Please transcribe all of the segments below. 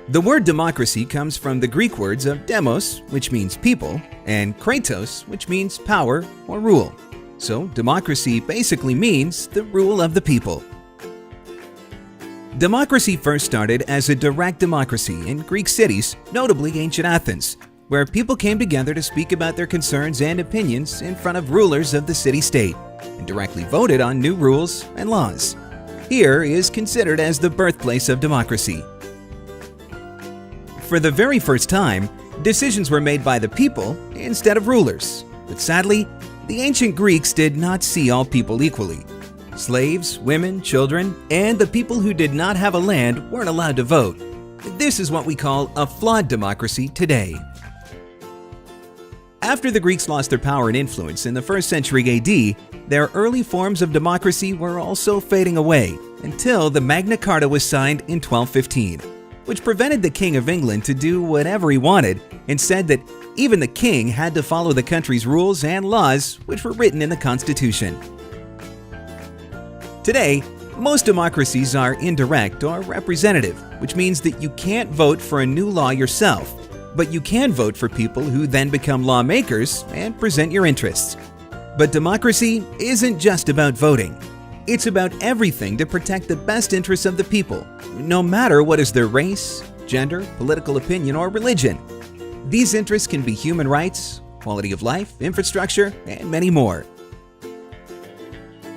The word democracy comes from the Greek words of demos, which means people, and kratos, which means power or rule. So democracy basically means the rule of the people. Democracy first started as a direct democracy in Greek cities, notably ancient Athens, where people came together to speak about their concerns and opinions in front of rulers of the city-state and directly voted on new rules and laws. Here is considered as the birthplace of democracy. For the very first time, decisions were made by the people instead of rulers. But sadly, the ancient Greeks did not see all people equally. Slaves, women, children, and the people who did not have a land weren't allowed to vote. This is what we call a flawed democracy today. After the Greeks lost their power and influence in the 1st century AD, their early forms of democracy were also fading away until the Magna Carta was signed in 1215. Which prevented the King of England to do whatever he wanted and said that even the king had to follow the country's rules and laws which were written in the Constitution. Today, most democracies are indirect or representative, which means that you can't vote for a new law yourself, but you can vote for people who then become lawmakers and present your interests. But democracy isn't just about voting. It's about everything to protect the best interests of the people, no matter what is their race, gender, political opinion, or religion. These interests can be human rights, quality of life, infrastructure, and many more.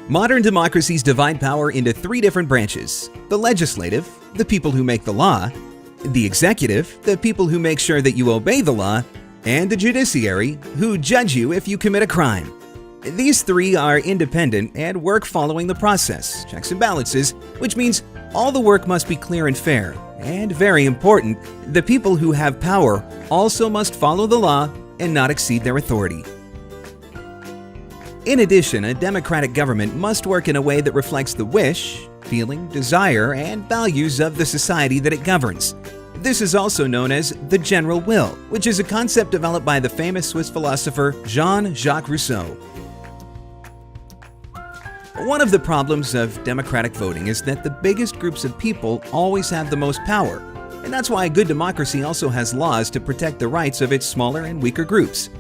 Modern democracies divide power into 3 different branches: the legislative, the people who make the law; the executive, the people who make sure that you obey the law; and the judiciary, who judge you if you commit a crime. These 3 are independent and work following the process, checks and balances, which means all the work must be clear and fair. And very important, the people who have power also must follow the law and not exceed their authority. In addition, a democratic government must work in a way that reflects the wish, feeling, desire, and values of the society that it governs. This is also known as the general will, which is a concept developed by the famous Swiss philosopher Jean-Jacques Rousseau. One of the problems of democratic voting is that the biggest groups of people always have the most power, and that's why a good democracy also has laws to protect the rights of its smaller and weaker groups.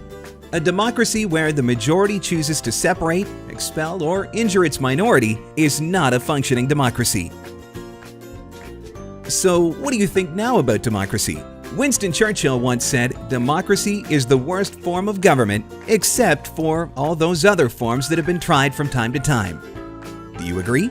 A democracy where the majority chooses to separate, expel, or injure its minority is not a functioning democracy. So, what do you think now about democracy? Winston Churchill once said, "Democracy is the worst form of government except for all those other forms that have been tried from time to time." Do you agree?